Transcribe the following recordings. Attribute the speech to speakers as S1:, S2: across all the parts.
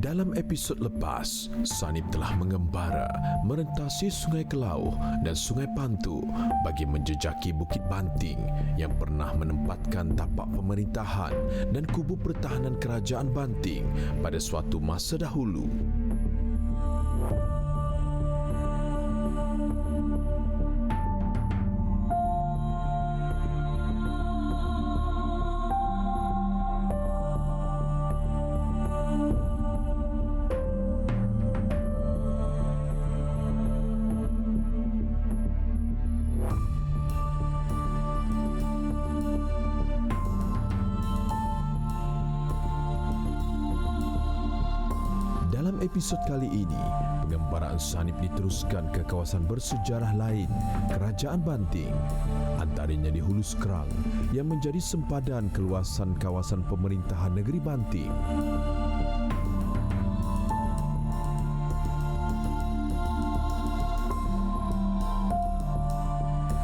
S1: Dalam episod lepas, Sanip telah mengembara merentasi Sungai Kelauh dan Sungai Pantu bagi menjejaki Bukit Banting yang pernah menempatkan tapak pemerintahan dan kubu pertahanan Kerajaan Banting pada suatu masa dahulu. Dalam episod kali ini, pengembaraan Sanip diteruskan ke kawasan bersejarah lain Kerajaan Banting, antaranya di Hulu Skrang yang menjadi sempadan keluasan kawasan pemerintahan negeri Banting.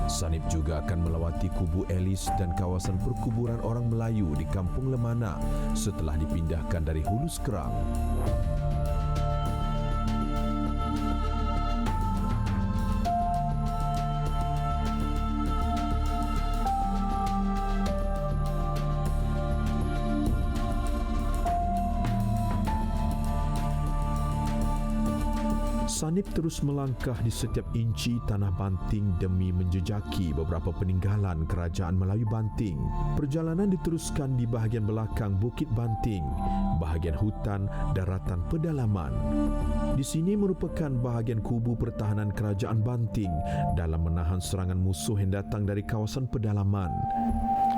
S1: Sanip juga akan melawati Kubu Elis dan kawasan perkuburan orang Melayu di Kampung Lemana setelah dipindahkan dari Hulu Skrang. Sanip terus melangkah di setiap inci tanah Banting demi menjejaki beberapa peninggalan Kerajaan Melayu Banting. Perjalanan diteruskan di bahagian belakang Bukit Banting, bahagian hutan daratan pedalaman. Di sini merupakan bahagian kubu pertahanan Kerajaan Banting dalam menahan serangan musuh yang datang dari kawasan pedalaman.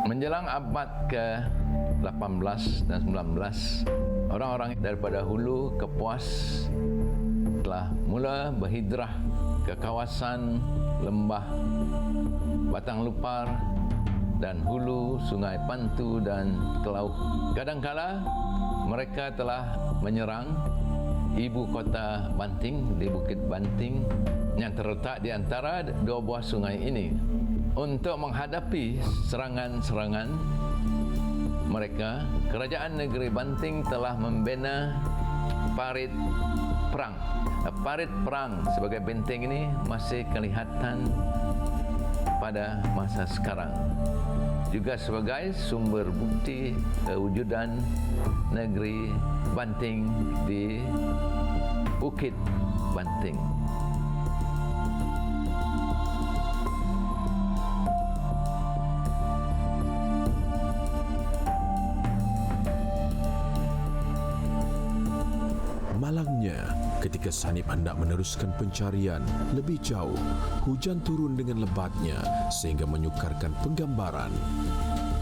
S2: Menjelang abad ke-18 dan 19, orang-orang daripada hulu ke puas telah mula berhijrah ke kawasan lembah Batang Lupar dan hulu Sungai Pantu dan Kelauh. Kadangkala mereka telah menyerang ibu kota Banting di Bukit Banting yang terletak di antara dua buah sungai ini. Untuk menghadapi serangan-serangan mereka, Kerajaan Negeri Banting telah membina parit perang. Parit perang sebagai benteng ini masih kelihatan pada masa sekarang, juga sebagai sumber bukti kewujudan negeri Banting di Bukit Banting.
S1: Malangnya, ketika Sanip hendak meneruskan pencarian lebih jauh, hujan turun dengan lebatnya sehingga menyukarkan penggambaran.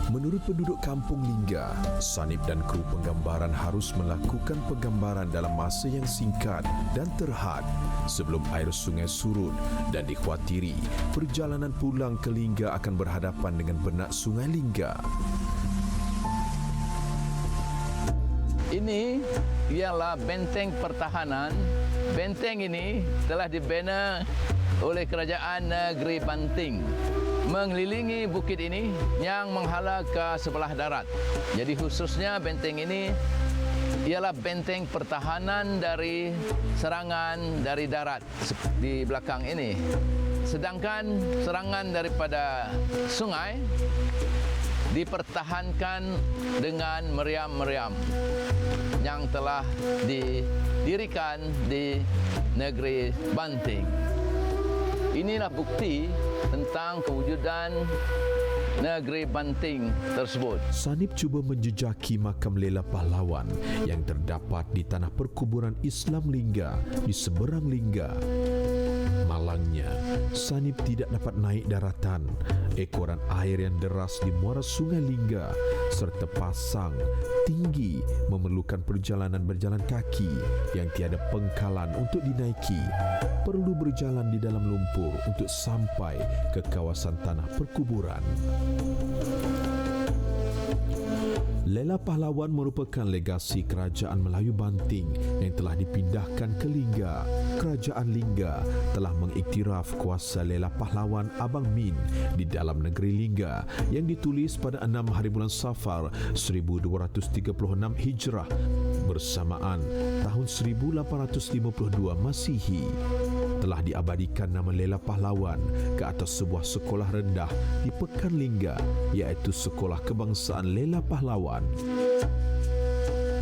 S1: Menurut penduduk kampung Lingga, Sanip dan kru penggambaran harus melakukan penggambaran dalam masa yang singkat dan terhad sebelum air sungai surut dan dikhawatiri perjalanan pulang ke Lingga akan berhadapan dengan benak Sungai Lingga.
S2: Ini ialah benteng pertahanan. Benteng ini telah dibina oleh Kerajaan Negeri Banting mengelilingi bukit ini yang menghala ke sebelah darat. Jadi khususnya benteng ini ialah benteng pertahanan dari serangan dari darat di belakang ini. Sedangkan serangan daripada sungai dipertahankan dengan meriam-meriam yang telah didirikan di negeri Banting. Inilah bukti tentang kewujudan negeri Banting tersebut.
S1: Sanip cuba menjejaki makam Lela Pahlawan yang terdapat di tanah perkuburan Islam Lingga di seberang Lingga. Malangnya, Sanip tidak dapat naik daratan. Ekoran air yang deras di muara Sungai Lingga serta pasang tinggi memerlukan perjalanan berjalan kaki yang tiada pengkalan untuk dinaiki. Perlu berjalan di dalam lumpur untuk sampai ke kawasan tanah perkuburan. Lela Pahlawan merupakan legasi Kerajaan Melayu Banting yang telah dipindahkan ke Lingga. Kerajaan Lingga telah mengiktiraf kuasa Lela Pahlawan Abang Min di dalam negeri Lingga yang ditulis pada 6 hari bulan Safar 1236 Hijrah Bersamaan tahun 1852 Masihi, telah diabadikan nama Lela Pahlawan ke atas sebuah sekolah rendah di Pekanlingga, iaitu Sekolah Kebangsaan Lela Pahlawan.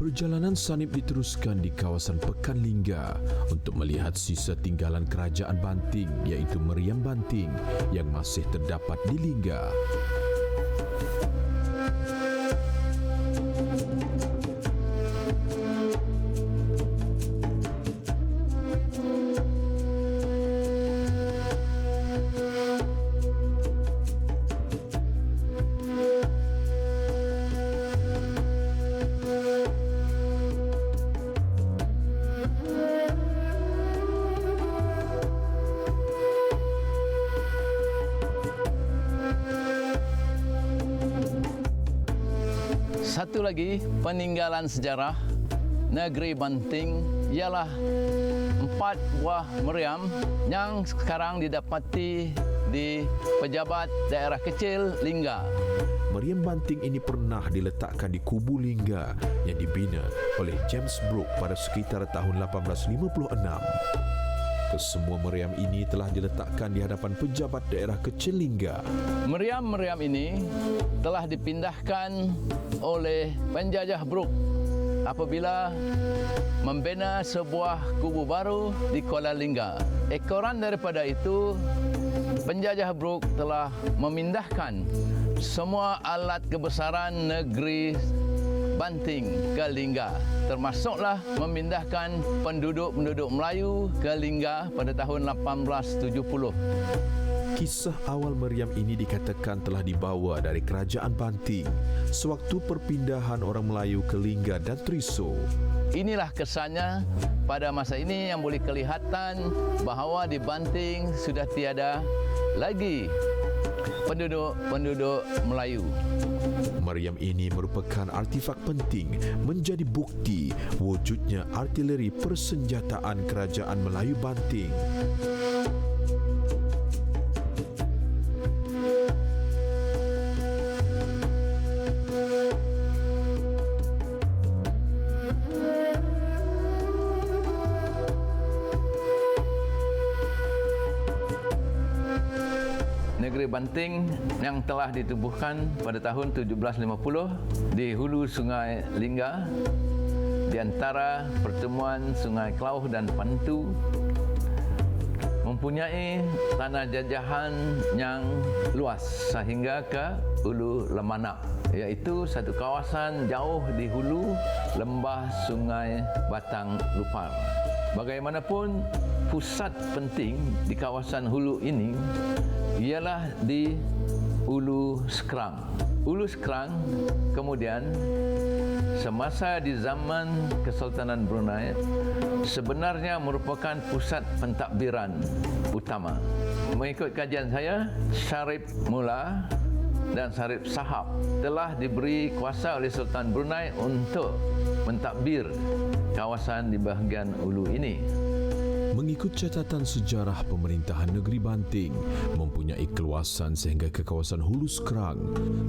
S1: Perjalanan Sanip diteruskan di kawasan Pekanlingga untuk melihat sisa tinggalan kerajaan Banting, iaitu Meriam Banting yang masih terdapat di Lingga.
S2: Satu lagi peninggalan sejarah negeri Banting ialah 4 buah meriam yang sekarang didapati di pejabat daerah kecil Lingga.
S1: Meriam Banting ini pernah diletakkan di Kubu Lingga yang dibina oleh James Brooke pada sekitar tahun 1856. Kesemua meriam ini telah diletakkan di hadapan pejabat daerah kecil Lingga.
S2: Meriam-meriam ini telah dipindahkan oleh penjajah Brooke apabila membina sebuah kubu baru di Kuala Lingga. Ekoran daripada itu, penjajah Brooke telah memindahkan semua alat kebesaran negeri Banting ke Lingga, termasuklah memindahkan penduduk-penduduk Melayu ke Lingga pada tahun 1870.
S1: Kisah awal meriam ini dikatakan telah dibawa dari kerajaan Banting sewaktu perpindahan orang Melayu ke Lingga dan Triso.
S2: Inilah kesannya pada masa ini yang boleh kelihatan bahawa di Banting sudah tiada lagi penduduk-penduduk Melayu.
S1: Meriam ini merupakan artifak penting menjadi bukti wujudnya artileri persenjataan kerajaan Melayu Banting.
S2: Negeri Banting yang telah ditubuhkan pada tahun 1750 di hulu Sungai Lingga di antara pertemuan Sungai Klauh dan Pantu, mempunyai tanah jajahan yang luas sehingga ke Hulu Lemanak, iaitu satu kawasan jauh di hulu lembah Sungai Batang Lupar. Bagaimanapun, pusat penting di kawasan hulu ini ialah di Hulu Sekerang. Hulu Sekerang kemudian semasa di zaman Kesultanan Brunei sebenarnya merupakan pusat pentadbiran utama. Mengikut kajian saya, Syarif Mula dan Syarif Sahab telah diberi kuasa oleh Sultan Brunei untuk mentadbir kawasan di bahagian hulu ini.
S1: Mengikut catatan sejarah, pemerintahan negeri Banting mempunyai keluasan sehingga ke kawasan Hulu Sekerang.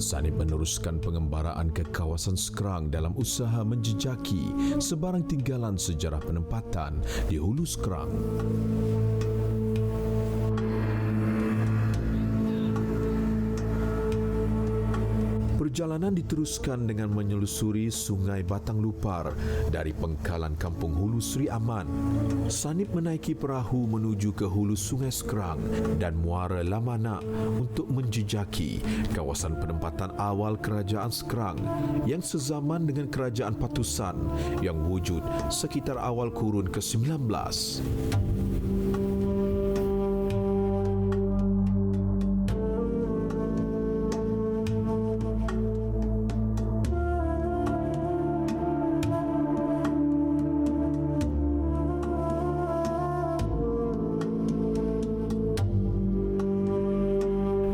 S1: Sanip meneruskan pengembaraan ke kawasan Sekerang dalam usaha menjejaki sebarang tinggalan sejarah penempatan di Hulu Sekerang. Perjalanan diteruskan dengan menyelusuri Sungai Batang Lupar dari pengkalan Kampung Hulu Sri Aman. Sanip menaiki perahu menuju ke hulu Sungai Sekerang dan Muara Lamanak untuk menjejaki kawasan penempatan awal Kerajaan Sekerang yang sezaman dengan Kerajaan Patusan yang wujud sekitar awal kurun ke-19.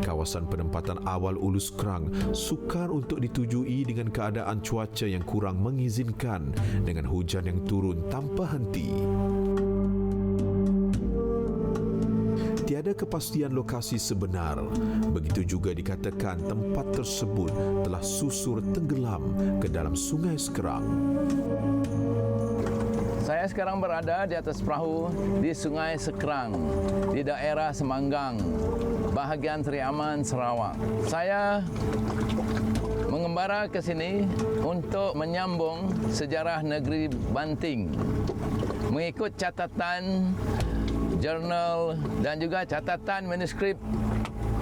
S1: Kawasan penempatan awal Hulu Sekerang sukar untuk ditujui dengan keadaan cuaca yang kurang mengizinkan dengan hujan yang turun tanpa henti. Tiada kepastian lokasi sebenar. Begitu juga dikatakan tempat tersebut telah susur tenggelam ke dalam Sungai Sekerang.
S2: Saya sekarang berada di atas perahu di Sungai Sekerang, di daerah Semanggang, bahagian Seri Aman, Sarawak. Saya mengembara ke sini untuk menyambung sejarah negeri Banting. Mengikut catatan jurnal dan juga catatan manuskrip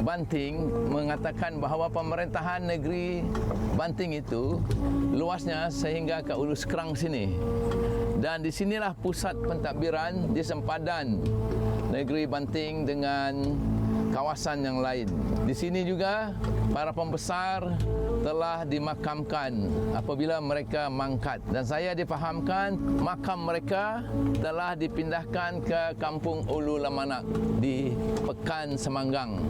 S2: Banting mengatakan bahawa pemerintahan negeri Banting itu luasnya sehingga ke Ulu Sekerang sini. Dan di sinilah pusat pentadbiran di sempadan negeri Banting dengan kawasan yang lain. Di sini juga para pembesar telah dimakamkan apabila mereka mangkat. Dan saya difahamkan makam mereka telah dipindahkan ke Kampung Ulu Lamanak di Pekan Semanggang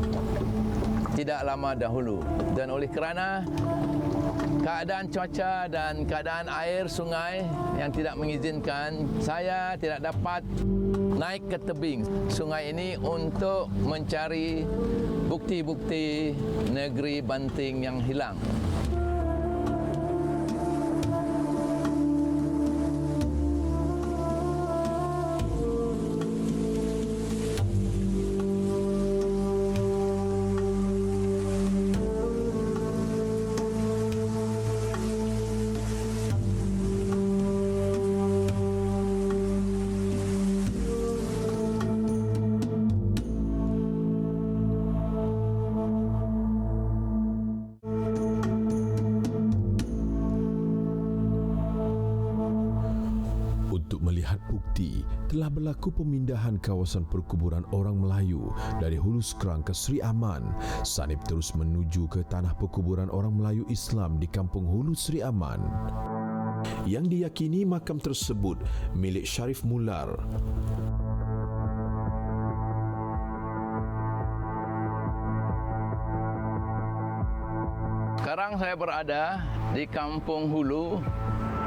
S2: tidak lama dahulu. Dan oleh kerana keadaan cuaca dan keadaan air sungai yang tidak mengizinkan, saya tidak dapat naik ke tebing sungai ini untuk mencari bukti-bukti negeri Banting yang hilang.
S1: Telah berlaku pemindahan kawasan perkuburan orang Melayu dari Hulu Sekerang ke Seri Aman. Sanip terus menuju ke tanah perkuburan orang Melayu Islam di Kampung Hulu Seri Aman, yang diyakini makam tersebut milik Syarif Mular.
S2: Sekarang saya berada di Kampung Hulu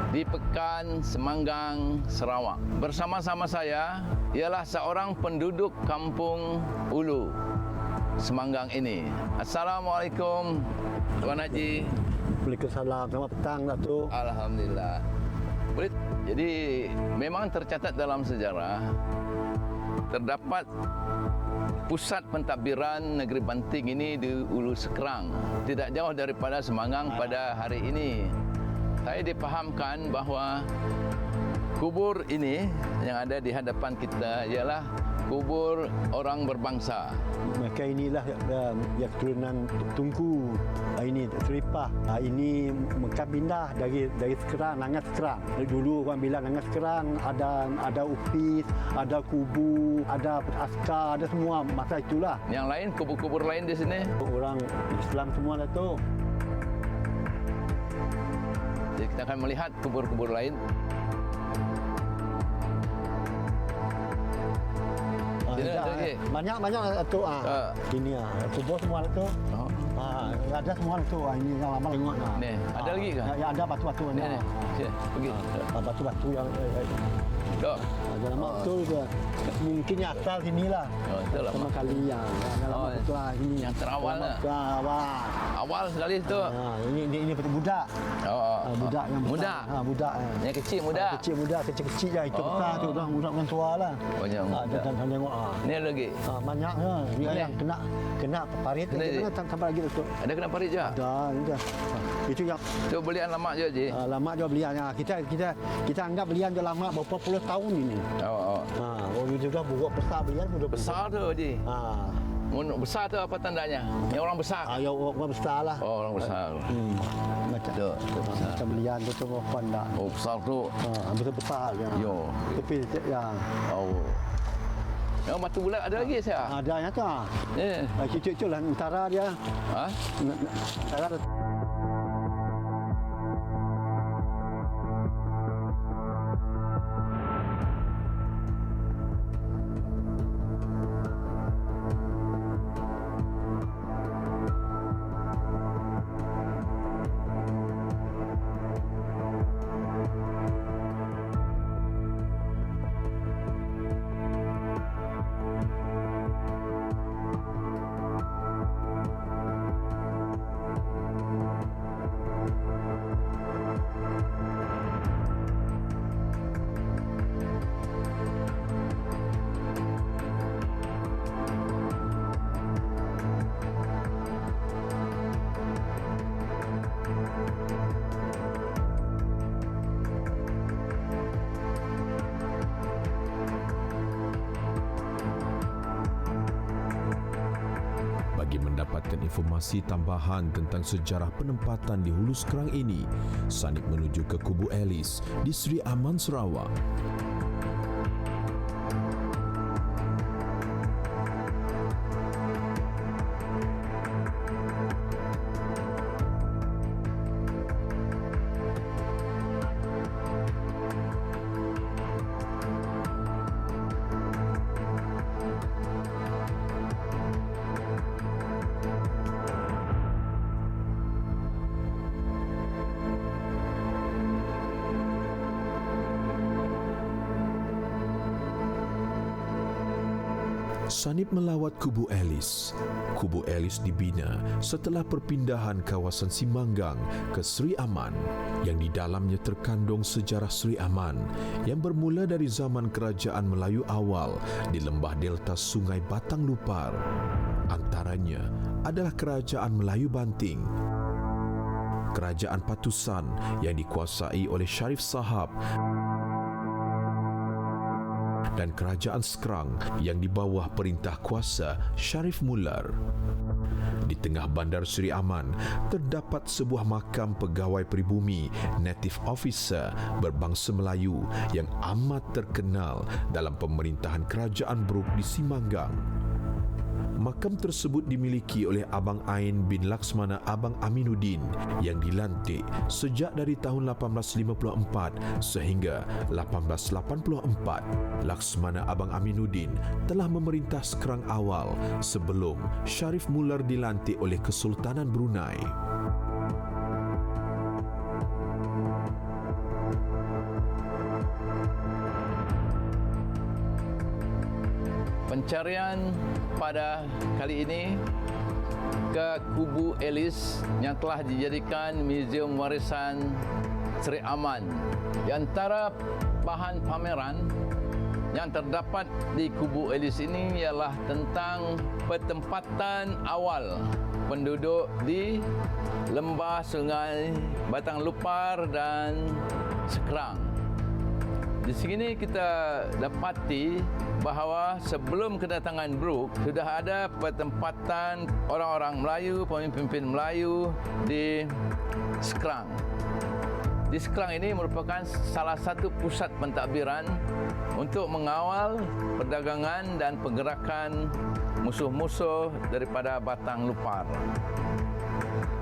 S2: di Pekan Semanggang, Sarawak. Bersama-sama saya ialah seorang penduduk Kampung Hulu Semanggang ini. Assalamualaikum Tuan Haji.
S3: Waalaikumsalam. Selamat petang, Datuk.
S2: Alhamdulillah. Jadi memang tercatat dalam sejarah terdapat pusat pentadbiran negeri Banting ini di Ulu Sekerang, tidak jauh daripada Semanggang pada hari ini. Saya dipahamkan bahawa kubur ini yang ada di hadapan kita ialah kubur orang berbangsa.
S3: Mereka inilah yang keturunan Tunku. Ini Seripah. Ini mereka pindah dari Sekerang, Nangas Sekerang. Dulu orang bilang Nangas Sekerang ada upis, ada kubu, ada askar, ada semua masa itulah.
S2: Yang lain, kubur-kubur lain di sini?
S3: Orang Islam semua lah tu.
S2: Jadi kita akan melihat kubur-kubur lain.
S3: Banyak tu. Ini kubur semua tu. Ada semua tu. Ini yang lama tengok.
S2: Ni, ada lagi ke?
S3: Ya, ada batu-batu.
S2: Ni. Pergi.
S3: Batu-batu yang
S2: Tok.
S3: ada lama betul ke. Mungkin asal sinilah.
S2: Betul lah.
S3: Pertama kali yang lama betul lah ini.
S2: Yang terawal lah.
S3: Awal.
S2: Awal sekali tu.
S3: Ini betul budak. Budak yang besar.
S2: Muda.
S3: Budak.
S2: Yang kecil muda.
S3: Kecil je. Itu besar tu budak tua lah.
S2: Banyak.
S3: Dan tengok.
S2: Ni lagi.
S3: Banyak yang kena parit sampai lagi tu.
S2: Ada kena parit je?
S3: Ada. Itu yang
S2: tu belian lama je, Ji.
S3: Lama je belian. Kita anggap belian je lama berapa puluh tahun ini. Juga buruk besar belian sudah
S2: besar tu, Ji. Besar tu apa tandanya? Yang orang besar.
S3: Ya orang besar lah.
S2: Oh, orang besar.
S3: Macam belian tu bukan dah.
S2: Oh, besar tu.
S3: Betul besar ya.
S2: Yo.
S3: Tapi ya.
S2: Oh. Yang batu bulat ada lagi saya?
S3: Ada ya tu. Cucu lah antara dia. Antara
S1: mendapatkan informasi tambahan tentang sejarah penempatan di Hulu Sekerang ini, Sanip menuju ke Kubu Elis di Sri Aman, Sarawak. Sanip melawat Kubu Elis. Kubu Elis dibina setelah perpindahan kawasan Simanggang ke Sri Aman yang di dalamnya terkandung sejarah Sri Aman yang bermula dari zaman kerajaan Melayu awal di lembah delta Sungai Batang Lupar. Antaranya adalah Kerajaan Melayu Banting, Kerajaan Patusan yang dikuasai oleh Sharif Sahab, dan Kerajaan Sekerang yang di bawah perintah kuasa Sharif Mullar. Di tengah bandar Sri Aman terdapat sebuah makam pegawai peribumi Native Officer berbangsa Melayu yang amat terkenal dalam pemerintahan Kerajaan Brooke di Simanggang. Makam tersebut dimiliki oleh Abang Ain bin Laksmana Abang Aminuddin yang dilantik sejak dari tahun 1854 sehingga 1884. Laksmana Abang Aminuddin telah memerintah Sekerang awal sebelum Sharif Mullar dilantik oleh Kesultanan Brunei.
S2: Pencarian pada kali ini ke Kubu Elis yang telah dijadikan Museum Warisan Sri Aman. Di antara bahan pameran yang terdapat di Kubu Elis ini ialah tentang pertempatan awal penduduk di lembah Sungai Batang Lupar dan Sekerang. Di sini kita dapati bahawa sebelum kedatangan Brooke sudah ada pertempatan orang-orang Melayu, pemimpin Melayu di Sekerang. Di Sekerang ini merupakan salah satu pusat pentadbiran untuk mengawal perdagangan dan pergerakan musuh-musuh daripada Batang Lupar.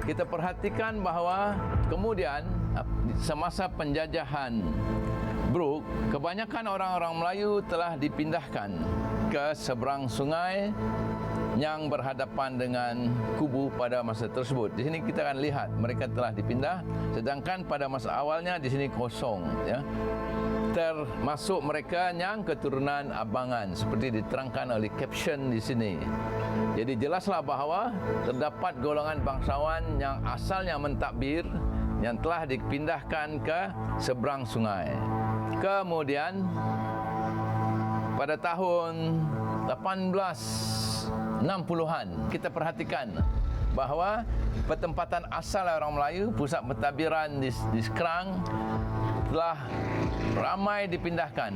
S2: Kita perhatikan bahawa kemudian semasa penjajahan Brooke, kebanyakan orang-orang Melayu telah dipindahkan ke seberang sungai yang berhadapan dengan kubu pada masa tersebut. Di sini kita akan lihat mereka telah dipindah, sedangkan pada masa awalnya di sini kosong, ya. Termasuk mereka yang keturunan Abangan seperti diterangkan oleh caption di sini. Jadi jelaslah bahawa terdapat golongan bangsawan yang asalnya mentadbir yang telah dipindahkan ke seberang sungai. Kemudian pada tahun 1860-an kita perhatikan bahawa pertempatan asal orang Melayu, pusat pentadbiran di Sekerang telah ramai dipindahkan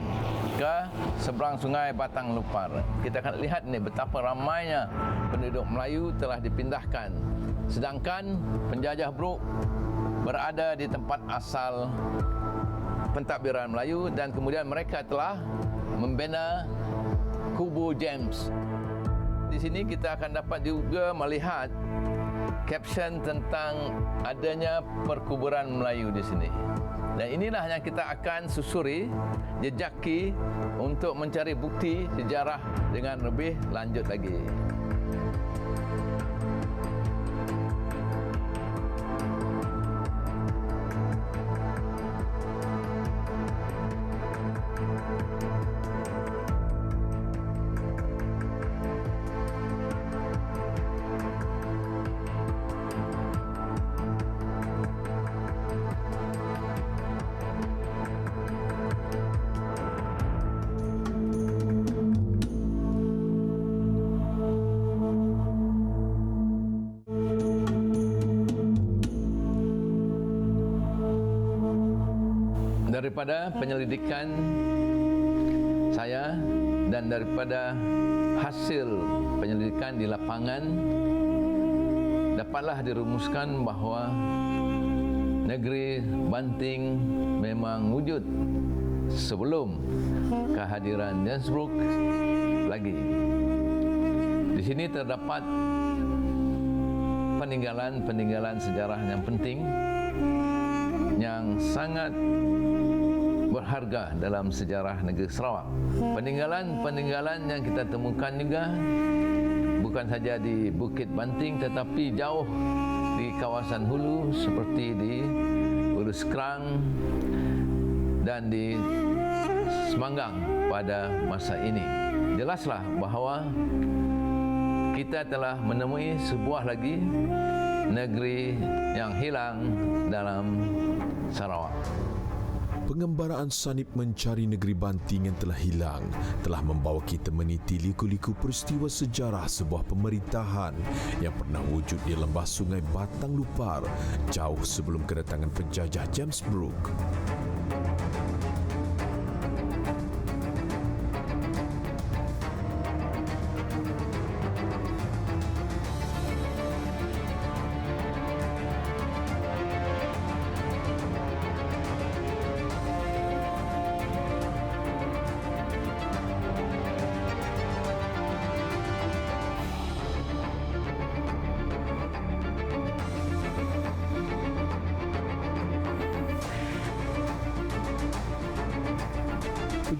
S2: ke seberang sungai Batang Lupar. Kita akan lihat ni betapa ramainya penduduk Melayu telah dipindahkan. Sedangkan penjajah Brooke berada di tempat asal pentadbiran Melayu dan kemudian mereka telah membina Kubu James. Di sini kita akan dapat juga melihat caption tentang adanya perkuburan Melayu di sini. Dan inilah yang kita akan susuri, jejaki untuk mencari bukti sejarah dengan lebih lanjut lagi. Daripada penyelidikan saya dan daripada hasil penyelidikan di lapangan, dapatlah dirumuskan bahawa negeri Banting memang wujud sebelum kehadiran James Brooke lagi. Di sini terdapat peninggalan-peninggalan sejarah yang penting yang sangat berharga dalam sejarah negeri Sarawak. Peninggalan-peninggalan yang kita temukan juga bukan saja di Bukit Banting tetapi jauh di kawasan hulu seperti di Hulu Sekerang dan di Semanggang pada masa ini. Jelaslah bahawa kita telah menemui sebuah lagi negeri yang hilang dalam Sarawak.
S1: Pengembaraan Sanip mencari negeri Banting yang telah hilang telah membawa kita meniti liku-liku peristiwa sejarah sebuah pemerintahan yang pernah wujud di lembah sungai Batang Lupar jauh sebelum kedatangan penjajah James Brooke.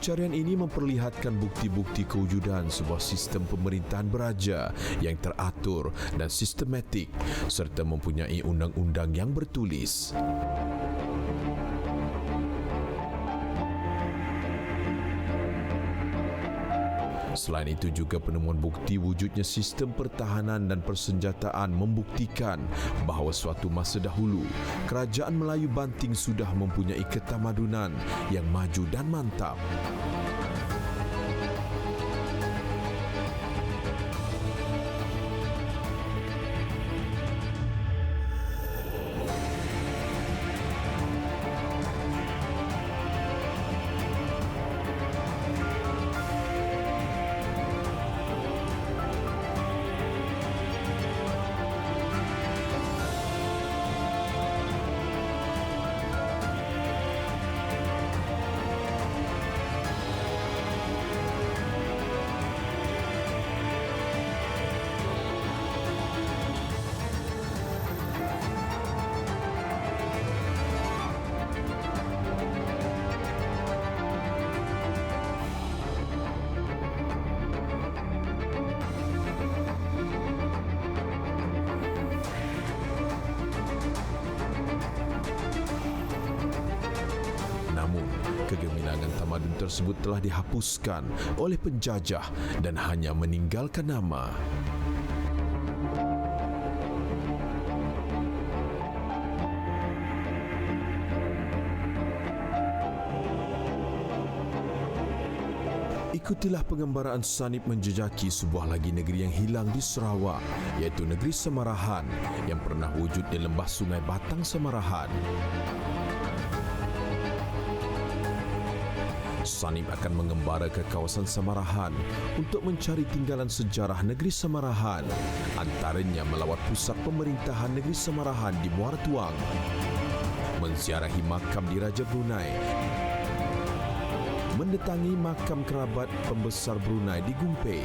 S1: Pencarian ini memperlihatkan bukti-bukti kewujudan sebuah sistem pemerintahan beraja yang teratur dan sistematik serta mempunyai undang-undang yang bertulis. Selain itu juga penemuan bukti wujudnya sistem pertahanan dan persenjataan membuktikan bahawa suatu masa dahulu kerajaan Melayu Banting sudah mempunyai ketamadunan yang maju dan mantap. Kegemilangan tamadun tersebut telah dihapuskan oleh penjajah dan hanya meninggalkan nama. Ikutilah pengembaraan Sanip menjejaki sebuah lagi negeri yang hilang di Sarawak, iaitu negeri Samarahan yang pernah wujud di lembah sungai Batang Samarahan. Sanip akan mengembara ke kawasan Samarahan untuk mencari tinggalan sejarah negeri Samarahan, antaranya melawat pusat pemerintahan negeri Samarahan di Muara Tuang, menziarahi makam Diraja Brunei, mendatangi makam kerabat pembesar Brunei di Gumpe,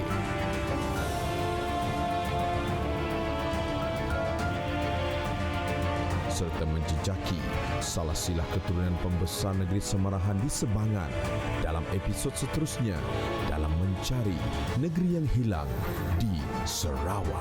S1: serta menjejaki salah silah keturunan pembesar negeri Samarahan di Sebangan dalam episod seterusnya dalam mencari negeri yang hilang di Sarawak.